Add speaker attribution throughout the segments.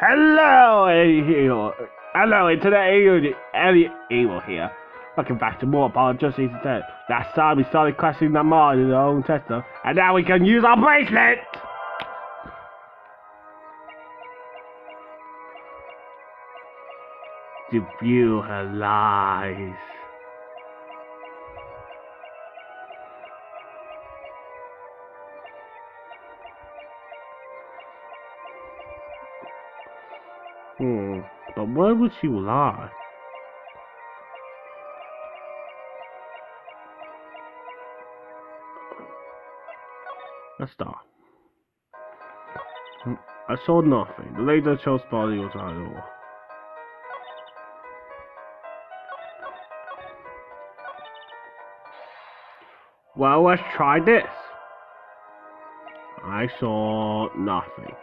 Speaker 1: Hello, Evil. Hello, Internet Evil here. Welcome back to more Apologies Internet. Last time we started crashing the mod in our own Tesla, and now we can use our bracelet! To view her lies. But where would she lie? Let's start. I saw nothing. The laser show's body was idle. Well, let's try this. I saw nothing.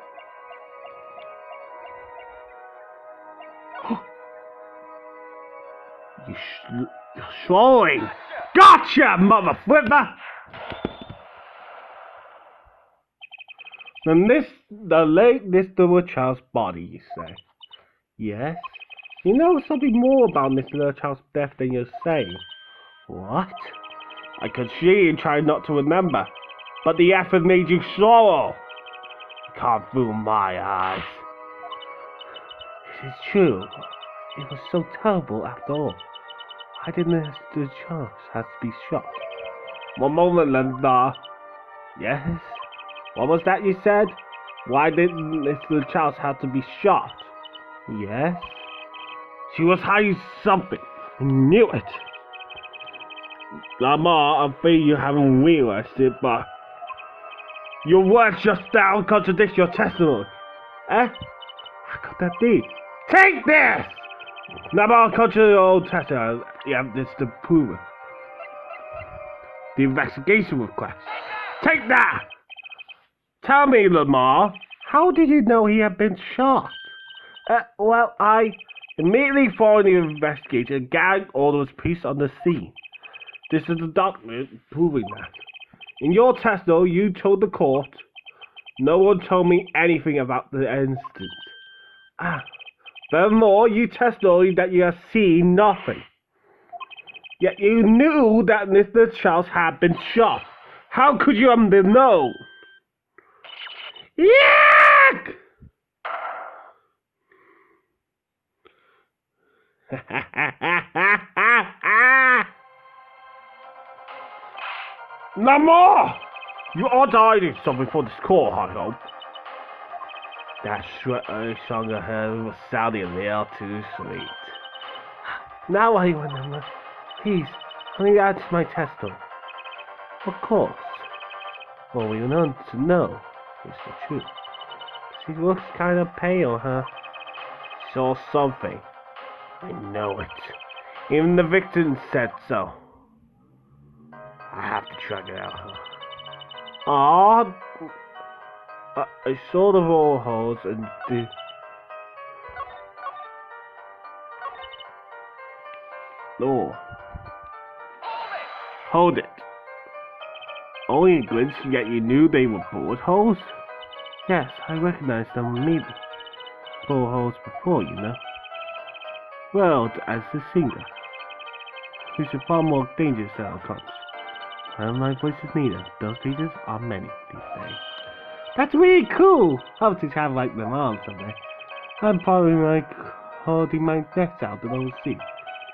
Speaker 1: You're swallowing! Gotcha, mother flipper! And the late Mr. Child's body, you say? Yes? You know something more about Mr. Child's death than you're saying. What? I could see you try not to remember, but the effort made you swallow. You can't fool my eyes. This is true. It was so terrible after all. Why didn't Mr. Charles have to be shot? One moment, Linda. Yes? What was that you said? Why didn't Mr. Charles have to be shot? Yes? She was hiding something. I knew it. Lamar, I'm afraid you haven't realized it, but your words just now contradict your testimony. Eh? How could that be? Take this! Lamar, contradict your own testimony. You have this to prove it. The investigation request. Take that! Tell me, Lamar, how did you know he had been shot? Well, I immediately followed the investigator and gagged all those police on the scene. This is the document proving that. In your testimony, you told the court, no one told me anything about the incident. Furthermore, you testified that you have seen nothing. Yet you knew that Mr. Charles had been shot. How could you have known? Yuck! No more! You are hiding something for this call, I hope. That song of her was sounding a little too sweet. Now I remember. Please, let me add to my testimony. Of course. All we want to know is the truth. She looks kind of pale, huh? She saw something. I know it. Even the victim said so. I have to track it out, huh? Aww. I saw the roll holes and the... Oh. Hold it. Only a glimpse, yet you knew they were bullet holes? Yes, I recognized them maybe. Bullet holes before, you know. Well, as the singer, which is far more dangerous than unconscious. And my voice is neither. Those features are many these days. That's really cool! I hope to have like them on someday. I'm probably like holding my neck out to those seats.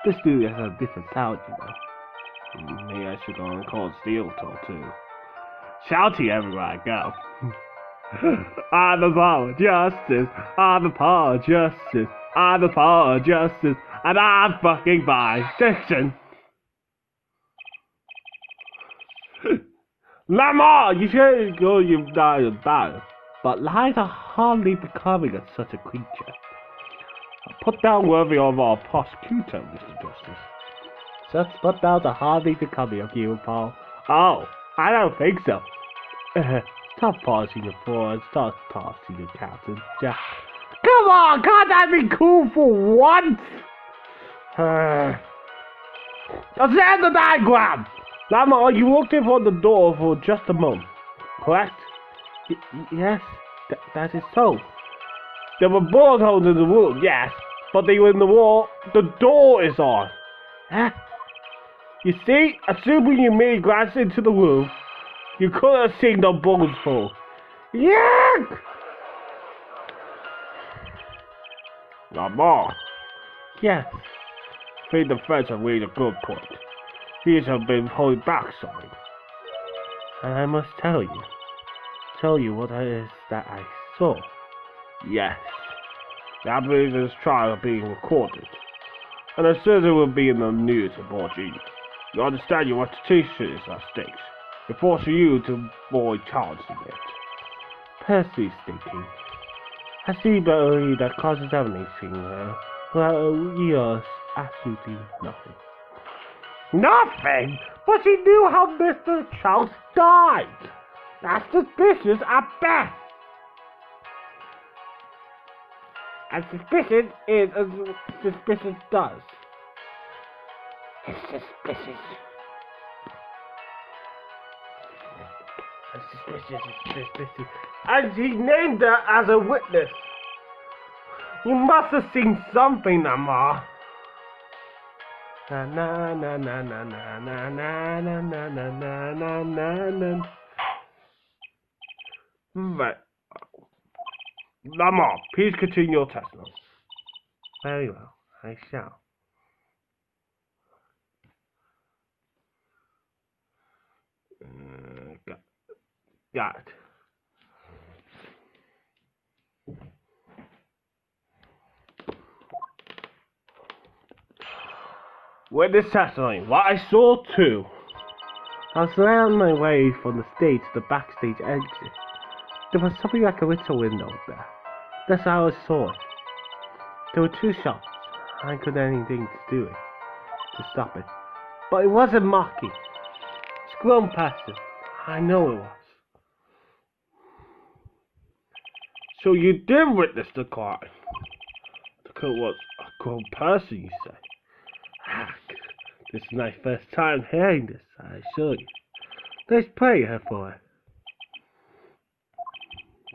Speaker 1: This studio has a different sound, you know. Maybe I should go and call Steel Toe too. Shouting everywhere I go. I'm a power justice. I'm a power justice. I'm a power justice. And I'm fucking by fiction. Lamar, you should go, you've died and died. But lies are hardly becoming of such a creature. Put down worthy of our prosecutor, Mr. Justice. Such put downs are hardly becoming of you, Paul. Oh, I don't think so. Stop pausing your frauds, stop tossing your captains. Just... Come on, can't that be cool for once? Let's end the diagram! Lamar, you walked in front of the door for just a moment, correct? Yes, that is so. There were bullet holes in the room, yes, but they were in the wall. The door is on. Huh? You see, assuming you merely glanced into the room, you could have seen the bullet hole. Yuck! Lamar. Yes. I think the friends have made a good point. These have been holding back something. And I must tell you what it is that I saw. Yes. The apparition's trial are being recorded. And I said it will be in the news in more genius. You understand your reputation is at stake. It forces you to avoid chancing it. Percy's thinking. I see better that cross-examination will yield absolutely nothing. Nothing? But she knew how Mr. Charles died. That's suspicious at best. And suspicion is as suspicion does. It's suspicious. And suspicious is suspicious. And he named her as a witness. You must have seen something, Nama. Na na na na na na na na na na na na na na. Right. Lamar, please continue your testimony. Very well, I shall. Got it. Witness testimony. What I saw too. I was on my way from the stage to the backstage exit. There was something like a little window there. That's how I saw it. There were two shots. I couldn't do anything to do it, to stop it. But it wasn't mocking. It's grown past it. I know it was. So you did witness the crime. The killer was a grown person, you say? This is my first time hearing this, I assure you. Let's pray her for it.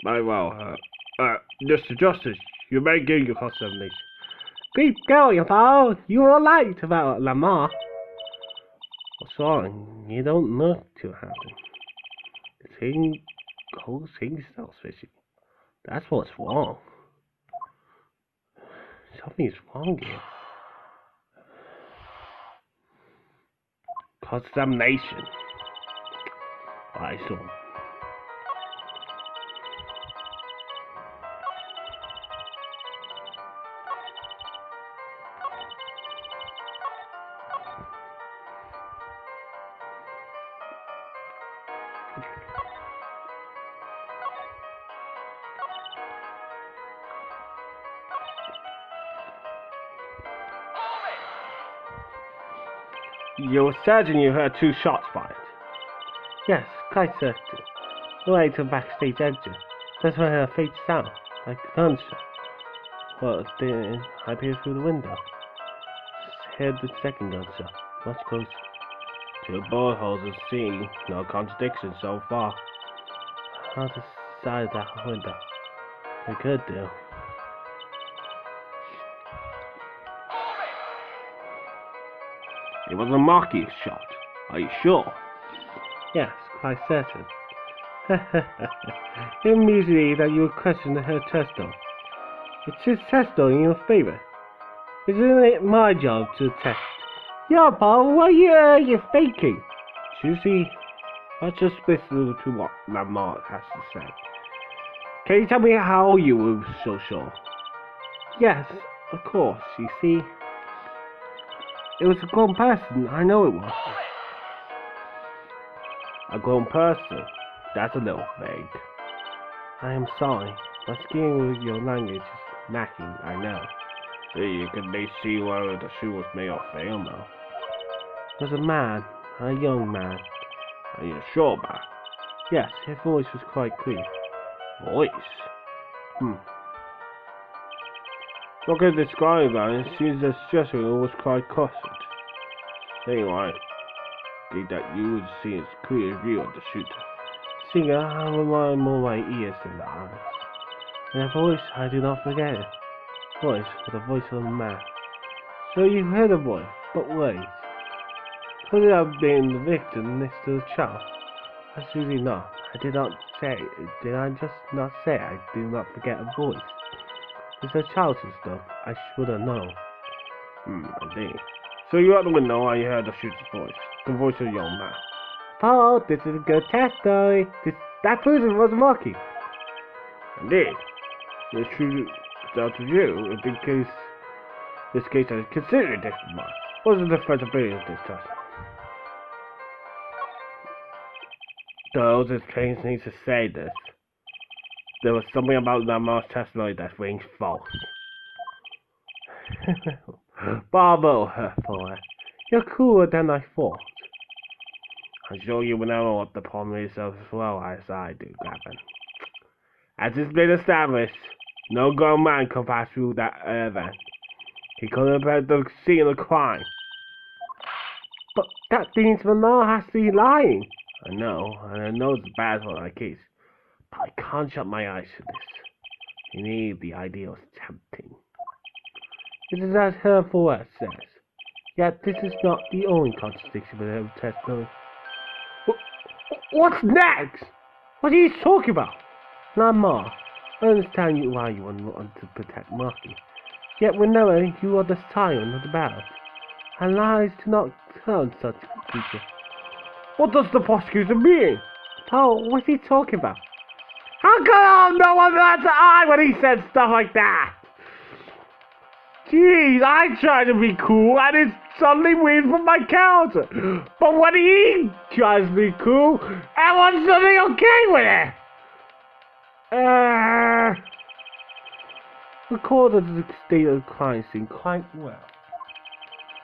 Speaker 1: Very well, Mr. Justice, you may give your cross-examination. Keep going, Paul. You were right about Lamar. What's wrong? You don't look too happy. The whole thing smells fishy. That's what's wrong. Something's wrong here. Cross-examination. I saw. You were certain you heard two shots fired? Yes, quite certain. Right to the backstage exit. That's where her feet sound, like a gunshot. Well, then I peered through the window. Heard the second gunshot, much closer. Two bullet holes are seen, no contradiction so far. On the side of that window. They could do. It was a mocking shot. Are you sure? Yes, quite certain. It amuses me that you would question her testimony. It's his testimony in your favor. Isn't it my job to test? Yeah, Paul, what are you thinking? Susie, let's just listen to what Lamar has to say. Can you tell me how you were so sure? Yes, of course, you see. It was a grown person, I know it was. A grown person? That's a little vague. I am sorry, but skiing with your language is lacking, I know. You can see whether the shoe was made of fail now. It was a man, a young man. Are you sure about it? Yes, his voice was quite clear. Voice? What can I describe about it? It seems the gesture was quite cautious. Anyway, I think that you would see his clear view of the shooter. Singer, I remind more my ears than the eyes. And a voice, I do not forget it. Voice was the voice of a man. So you heard a voice, but wait. Could it have been the victim next to the child? Absolutely not. I did not say it. Did I just not say I do not forget a voice? It's a child's stuff. I should have known. Indeed. So you were at the window and you heard the shooter's voice. The voice of a young man. Oh, this is a good test, though. That person was mocking. Indeed. The shooter out of you, in this case I consider it different mine. What is the defensibility of this test? Those claims need to say this. There was something about Lamar's testimony that rings false. Bravo, Herford. You're cooler than I thought. I'm sure you will know what the problem is as well as I do, Gavin. As it's been established, no grown man can pass through that event. He couldn't have the scene of the crime. But that means Lamar has to be lying. I know, and I know it's bad for my case. But I can't shut my eyes to this. You need the idea of tempting. It is as Herford says. Yet this is not the only contradiction with her testimony. What's next? What are you talking about? Lamar, I understand why you want to protect Marky. Yet whenever you are the scion of the battle, and lies do not count such a creature. What does the prosecutor mean? Oh, what's he talking about? How come no one bats an eye when he says stuff like that? Jeez, I try to be cool and it's suddenly weird from my counter. But when he tries to be cool, everyone's suddenly okay with it. Recorded the state of the crime scene quite well.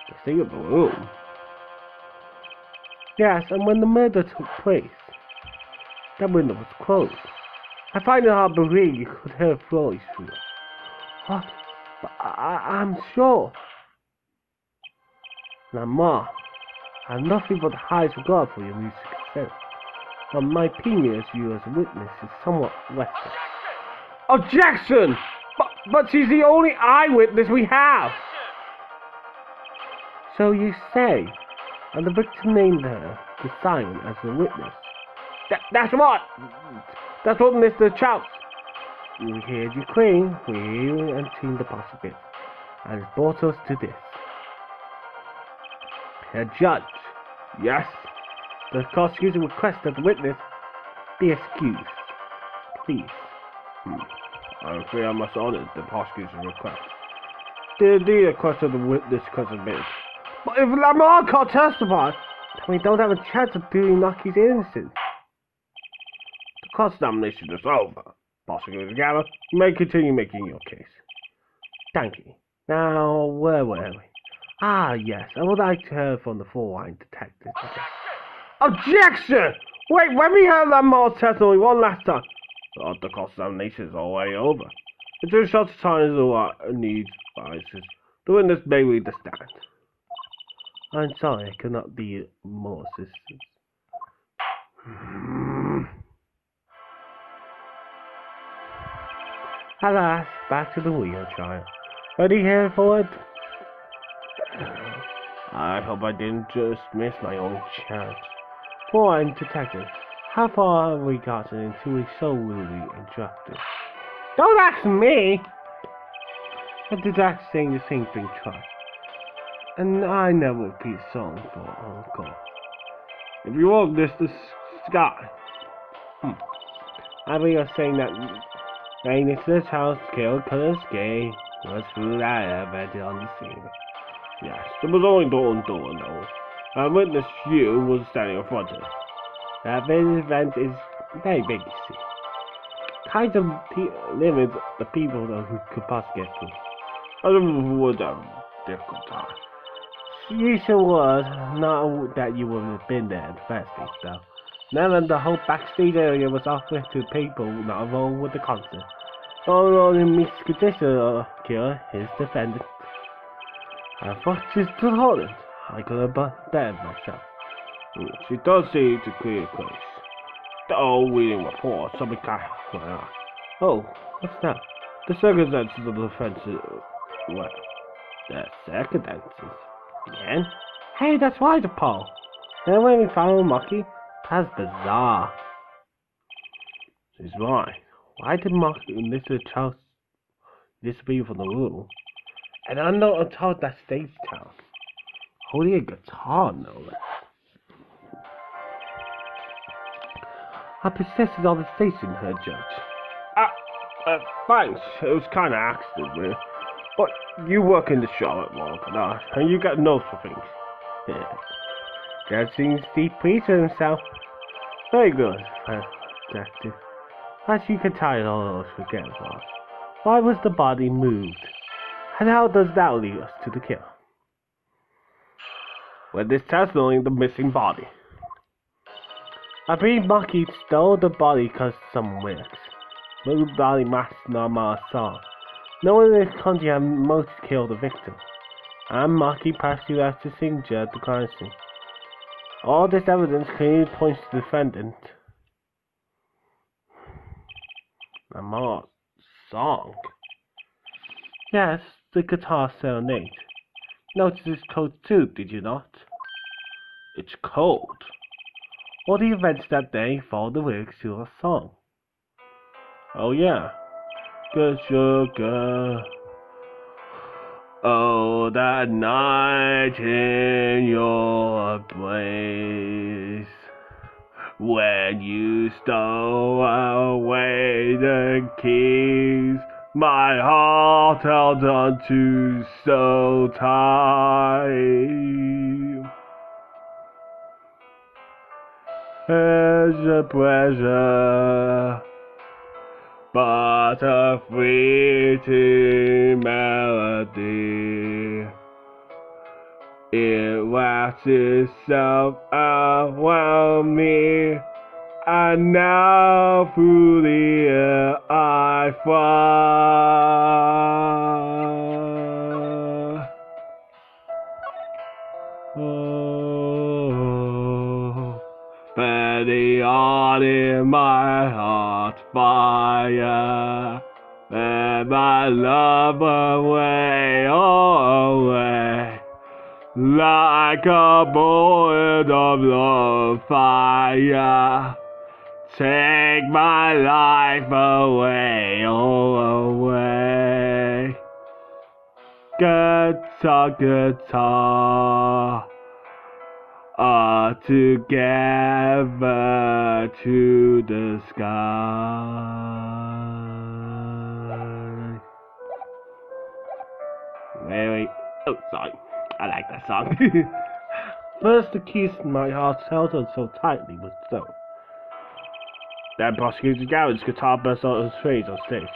Speaker 1: The state of the room? Yes, and when the murder took place, that window was closed. I find it hard to believe you could hear a voice through it. What? But I'm sure. Lamar, I have nothing but the highest regard for your music sense. But my opinion as you as a witness is somewhat lesser. Objection! But she's the only eyewitness we have! So you say, and the victim named her, the scion, as a witness. That's what! That's what Mr. Chouse. We heard you claim, we hear you and seen the possibility. And it brought us to this. A judge, yes, the prosecution requests that the witness be excused. Please. I'm afraid I must honor the prosecution's request. The request of the witness conservation. But if Lamar can't testify, then we don't have a chance of proving Nucky's innocence. The cross-examination is over. Prosecutor Gavin, you may continue making your case. Thank you. Now, where were we? Ah, yes, I would like to hear from the four-line detective. Objection! Wait, when we heard Lamar's testimony one last time, the cross-examination is already over. In 2 short times of what needs biases, the witness may read the stand. I'm sorry, I cannot be more assistance. Alas, back to the wheel, child. Ready here for it? I hope I didn't just miss my own chance. Foreign detective, how far have we gotten into a so rudely interrupted? Don't ask me! The detective saying the same thing twice. And I never repeat a song for encore. If you walk this the sky. I think you're saying that rain into this house, killed, colors gay, was through that event on the scene. Yes, there was only door and door, no. I witnessed you was standing in front of it. That event is very big, you see. Kinds of limits the people who could possibly get through. Other would have a difficult time. Usual was not that you would have been there in the first place, though. Never the whole backstage area was offered to people not involved with the concert. Only Miss Conditioner Killer, his defendant. I thought she's too horrid. I could have bettered myself. She does seem to clear the case. Oh, reading report, something kind of going on. Oh, what's that? The circumstances of the offense. What? The circumstances? Again? Hey, that's right, Paul. Then when we found Mucky, that's bizarre. She's right. Why did Mucky and Mr. Charles disappear from the rule? And I'm not on top of that stage town. Holding a guitar, no less. I possessed it on the station, her judge. Thanks. It was kind of accident, really. But you work in the shop at work, and you got nose for things. Yeah. That seems Steve Preacher himself. Very good, detective. As you can tell, all those forgetful. Why was the body moved? And how does that lead us to the kill? Well, this testimony the missing body. I believe Maki stole the body because of some lyrics. Maybe the body matched Nama's song. No one in this country had most killed the victim. And Maki passed you out to signature at the crime scene. All this evidence clearly points to the defendant. Nama's song? Yes, the guitar serenade. Notice it's cold too, did you not? It's cold. All the events that day follow the lyrics to a song. Oh yeah. Good sugar. Oh, that night in your place, when you stole away the keys, my heart held on to so tight. It's a pleasure, but a fleeting melody. It wraps itself around me, and now through the air I fly. Oh, burning on in my heart fire, and my love away, oh, away, like a bullet of love fire. Take my life away, oh, away. Guitar, guitar, all together to the sky. Wait. Oh, sorry. I like that song. First, the keys in my heart held on so tightly with so. Then Prosecutor Garrett's guitar burst out of his face on stage.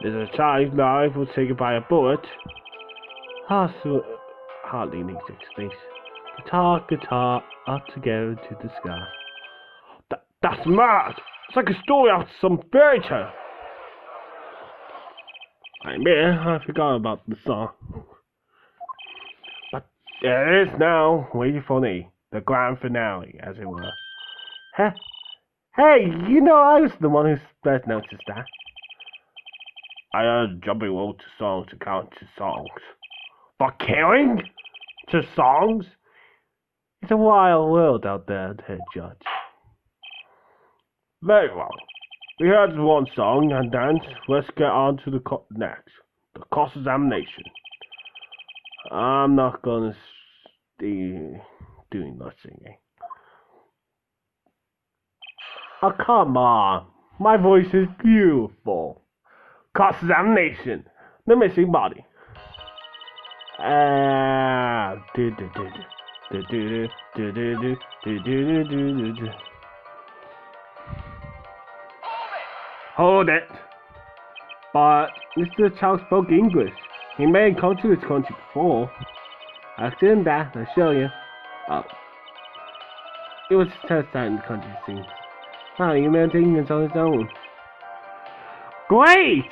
Speaker 1: There's a child's life was taken by a bullet. Hardly needs explain. Guitar, guitar, up together to the sky. That's mad! It's like a story out of some fairy tale. I admit, I forgot about the song. But there it is now, waiting for me. The grand finale, as it were. Huh? Hey, you know I was the one who first noticed that. I heard jumping roll to songs to count to songs. But killing? To songs? It's a wild world out there, head judge. Very well. We heard one song and dance. Let's get on to the next. The cross-examination. I'm not gonna be doing much singing. Oh, come on. My voice is beautiful. Cross-examination. The missing body. Hold it. But Mr. Chow spoke English. He may have come to this country before. I've seen that, I'll show you. Oh. It was his first time in the country scene. Wow, you man taking it on his own. Great!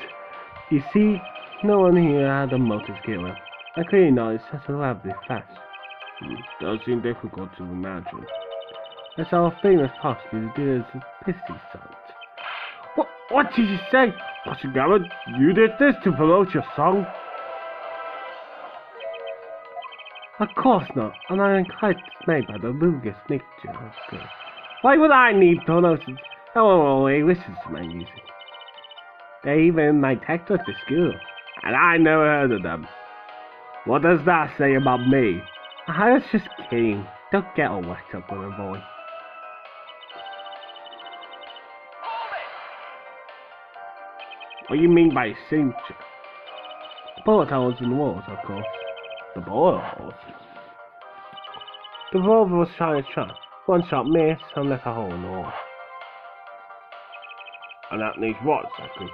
Speaker 1: You see, no one here had a motive to kill him. I clearly know it's such a lovely fact. Does seem difficult to imagine. That's our famous prosecutor did as a pissy site. What did you say? Pastor Garrett, you did this to promote your song? Of course not, and I'm quite dismayed by the ludicrous nature of this. Why would I need donations? No one always listens to my music. They even my text at the school, and I never heard of them. What does that say about me? I was just kidding. Don't get all worked up, little boy. What do you mean by signature? The bullet holes in the walls, of course. The bullet holes? The revolver was shot. One shot missed and left a hole in the wall. And that needs what exactly?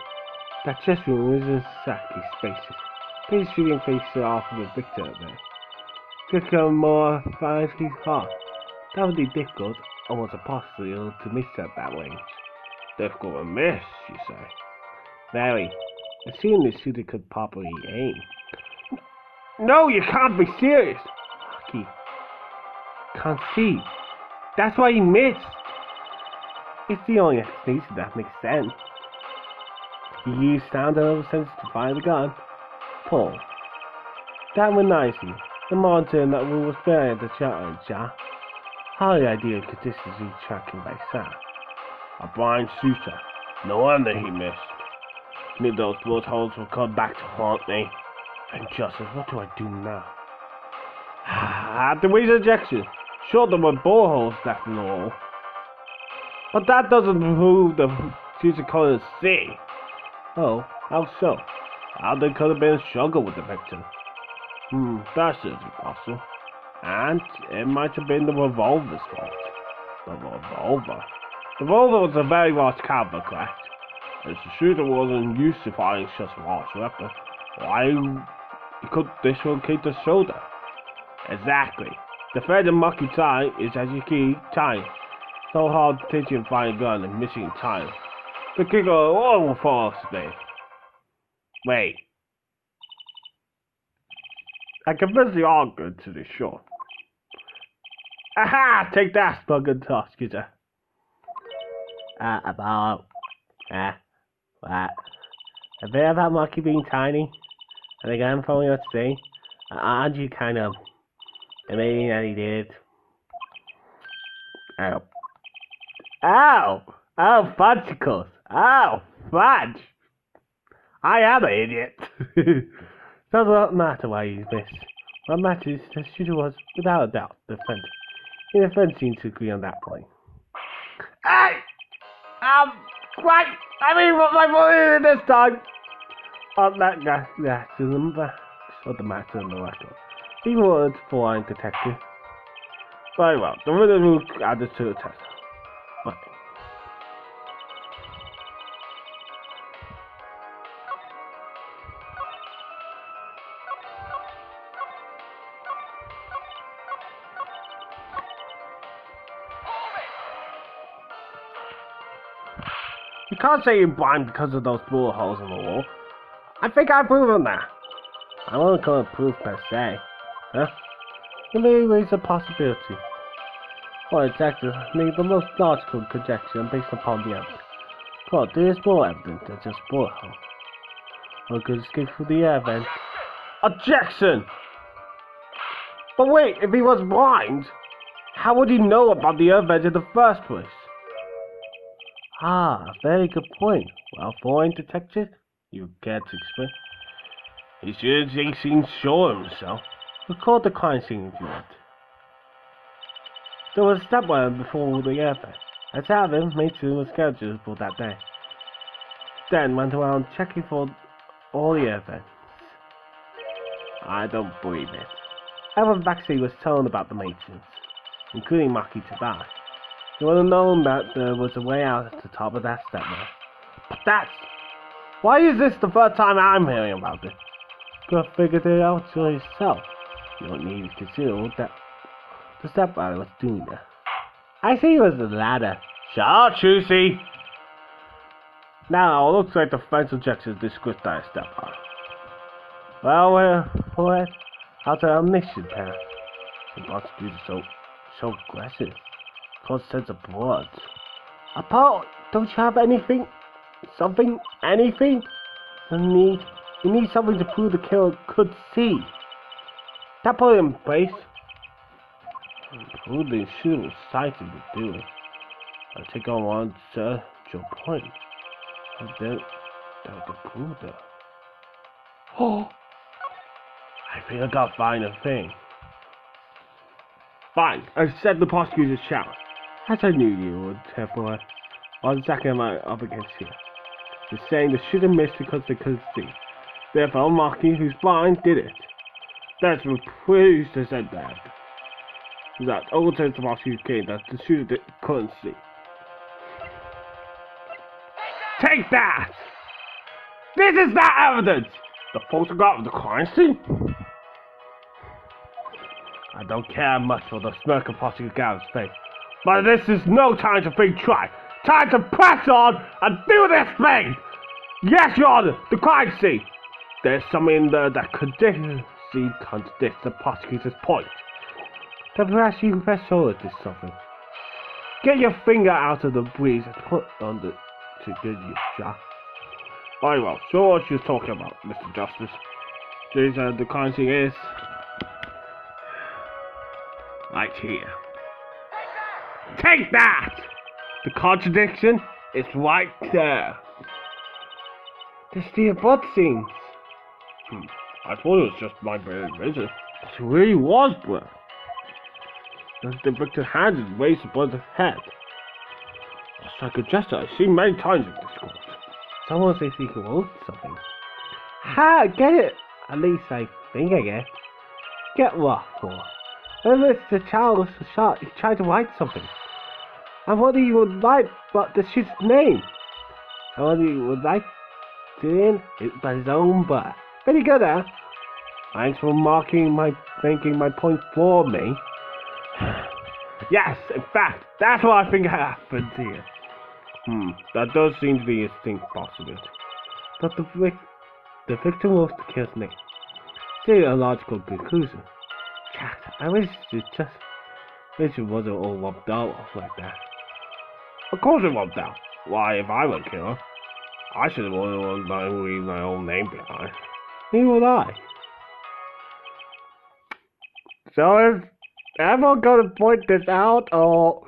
Speaker 1: That chest room isn't exactly spacious. Please shooting faces off of the victor there. Could come more 5 feet hard. That would be difficult, almost impossible to miss at that range. Difficult to miss, you say? Very. Assuming the shooter could properly aim. No, you can't be serious! Hockey. Can't see. That's why he missed. It's the only explanation that makes sense. He used sound over sense to fire the gun. Paul. That went nicely. The monitor in that room was buried at the shotgun jar. Highly ideal consistency tracking by sound. A blind shooter. No wonder he missed. Maybe those bullet holes will come back to haunt me. And Justice, what do I do now? At the waste ejection. Sure, there were bullet holes left in the wall. But that doesn't prove the shooter couldn't see. Oh, how so? How there could have been a struggle with the victim. That's certainly possible. And it might have been the revolver's fault. The revolver? The revolver was a very large caliber, correct? As the shooter wasn't used to firing such a large weapon, why could dislocate the shoulder? Exactly. The thread in Monkey tie is as you keep tying. So hard to take and find a gun and missing time. The kicker all falls today. Wait. I convinced the argument to the shore. Aha! Take that, spoken toss, kidder. About. What? A bit about Monkey being tiny. And again, following what to say. Aren't you kind of amazing that he did? Ow. Ow! Oh, fudgicles! Oh, fudge! I am an idiot! Doesn't matter why you missed. What matters is the shooter was, without a doubt, the defender. The defense seems to agree on that point. Hey! Right! I mean, what my boy did this time! That's not the matter in the record. He was a flying detective. Very well, the riddle will add this to the test. What? You can't say you're blind because of those bullet holes in the wall. I think I've proven that. I won't call it proof per se. Huh? It may raise a possibility. Or exactly, make the most logical conjecture based upon the evidence. Well, there is more evidence than just bullet holes. Or could escape through the air vent. Objection! But wait, if he was blind, how would he know about the air vent in the first place? Ah, very good point. Well, foreign detective, you care to explain? He should seem sure of himself. Record the crime scene if you want. There was a stepwell before the air vent. Let's have him made to the schedules for that day. Then went around checking for all the air vents. I don't believe it. Everyone backstage was told about the maintenance, including Maki Tabai. He would have known that there was a way out at the top of that stepwell. But that's... Why is this the first time I'm hearing about it? Could have figured it out for yourself. You don't need to consider that the stepwell was doing that. I see it was the ladder. Shut up, Choosy! Now, it looks like the fence objection discussed that stepwell. Well, for it, how's the omniscient pair? The prosecutor so aggressive. Cause sense of blood. Apart, don't you have anything? Something? Anything? You need something to prove the killer could see. That put it in place. Prove the shooter was sighted to do it. I take on one your point. And then that would prove that. Oh! I think I got find a thing. Fine, I said the prosecutor's shout. As I knew you would, therefore, 1 second am I up against here. You're saying the shooter missed because they couldn't see. Therefore, Marky, who's blind, did it. That's what proves to said that. That overturns the prosecutor's case that the shooter couldn't see. Take that! This is not evidence! The photograph of the crime scene? I don't care much for the smirk of Prosecutor Garrett's face, but this is no time to think try. Time to press on and do this thing! Yes, Your Honor, the crime scene! There's something in there that contradicts the prosecutor's point. Then perhaps you can press forward to something. Get your finger out of the breeze and put on the to good use, Jack. Very well, so what you're talking about, Mr. Justice. The crime scene is right here. Take that! The contradiction is right there. There's the blood scenes. I thought it was just my vision. It really was blood. The victim hands and raised above the head. It's like a gesture I've seen many times in this court. Someone says he can hold something. Ha! Get it! At least I think I get. Get what for? When Mr. Charles was shot, he tried to write something. And what he would write but the shit's name. And what he would write doing it by his own blood. Pretty good, huh? Thanks for making my point for me. Yes, in fact, that's what I think happened here. That does seem to be a distinct possibility. But the victim was the killer's name. Still a logical conclusion. Chat, I wish it wasn't all rubbed out like that. Of course it rubbed out. Why, if I were a killer, I should have wanted to leave my own name behind. Neither would I. So is everyone going to point this out, or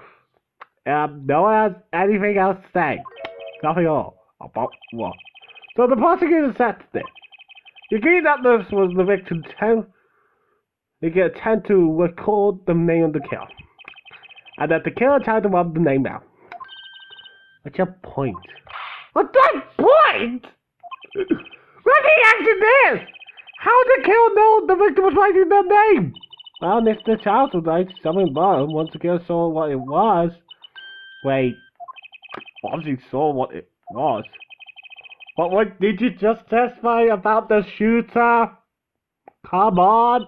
Speaker 1: no one has anything else to say? Nothing at all. About what? So the prosecutor said this. You agree that this was the victim's attempt? You can attempt to record the name of the killer, and that the killer tried to rub the name out. What's your point? What's that point? What the action is? How did the killer know the victim was writing their name? Well, Mr. Charles would write something bottom once the killer saw what it was. Wait, obviously saw what it was. But what did you just testify about the shooter? Come on.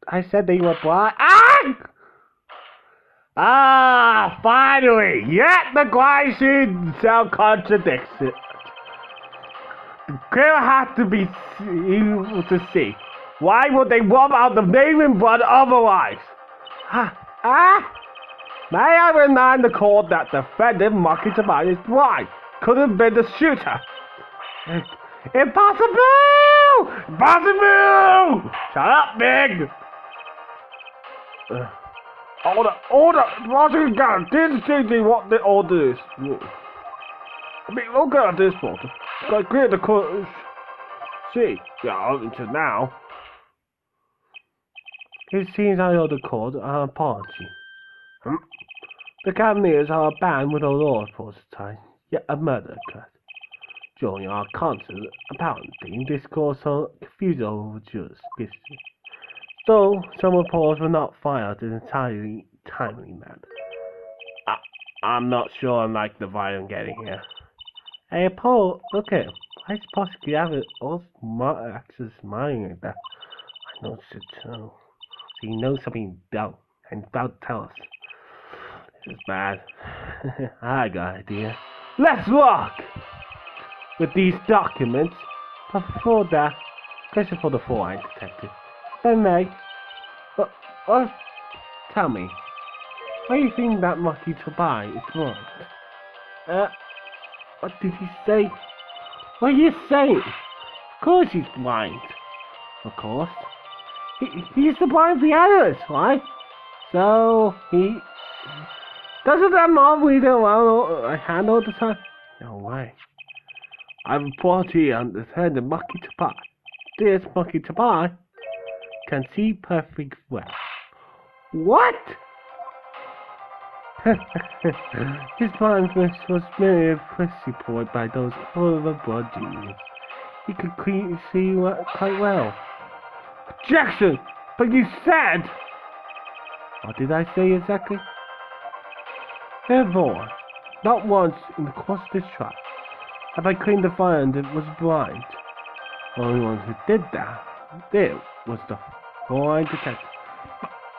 Speaker 1: I said they were blind. Finally! Yet the crime scene sound contradicts it. The killer had to be able to see. Why would they rub out the name in blood otherwise? May I remind the court that the defendant mocking about his blind could have been the shooter. Impossible! Impossible! Shut up, Big! Order! Prosecutor Garrett didn't say what the order is. I mean, look at this photo. It's got clear the court. See, yeah, until now. It seems I owe the court an apology. The Cavaliers are a band with a law enforcement tie, yet a murder occurred. During our concert, apparently discourse on confusion over jurisdiction. Though some reports were not filed in an entirely timely manner. I'm not sure I like the vibe I'm getting here. Hey, Paul, look at him. Why is possibly having all smart actors smiling like that? I know it's too. He knows something he don't, and he's about to tell us. This is bad. I got an idea. Let's walk! With these documents, but before that, question for the four-eyed detective. May, tell me, why do you think that monkey to buy is wrong? What did he say? What are you saying? Of course he's blind. Of course. He's the blind of the others, right? So, doesn't that mom read around a hand all the time? No way. I report here and the monkey to pie. This monkey to pie can see perfect well. What? His blindness was merely precipitated by those overbroad genius. He could see quite well. Objection! But you said... What did I say exactly? Therefore, not once in the course of this trial have I claimed to find it was blind. The only one who did that there was the blind detective.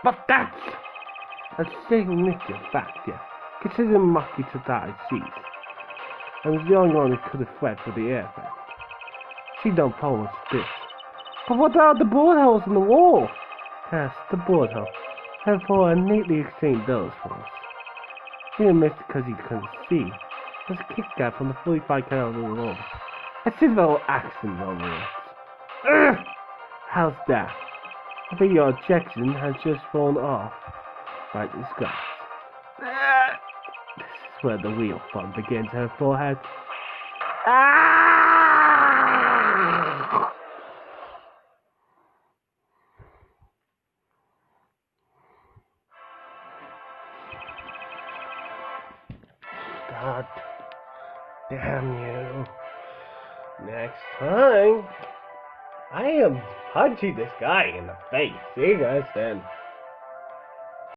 Speaker 1: But that's a significant fact, yeah. Considering Maki to die seized, and was the only one who could have fled for the aircraft. See no problem with this. But what about the bullet holes in the wall? Yes, the bullet hole. Therefore, I neatly exchanged those for us. He didn't miss because he couldn't see. There's a kickback from the 45 caliber revolver. A civil accident over it. Ugh! How's that? I think your objection has just fallen off. Right, discuss. This is where the real fun begins, her forehead. Ah! God damn you. Next time, I am punching this guy in the face. See you guys then.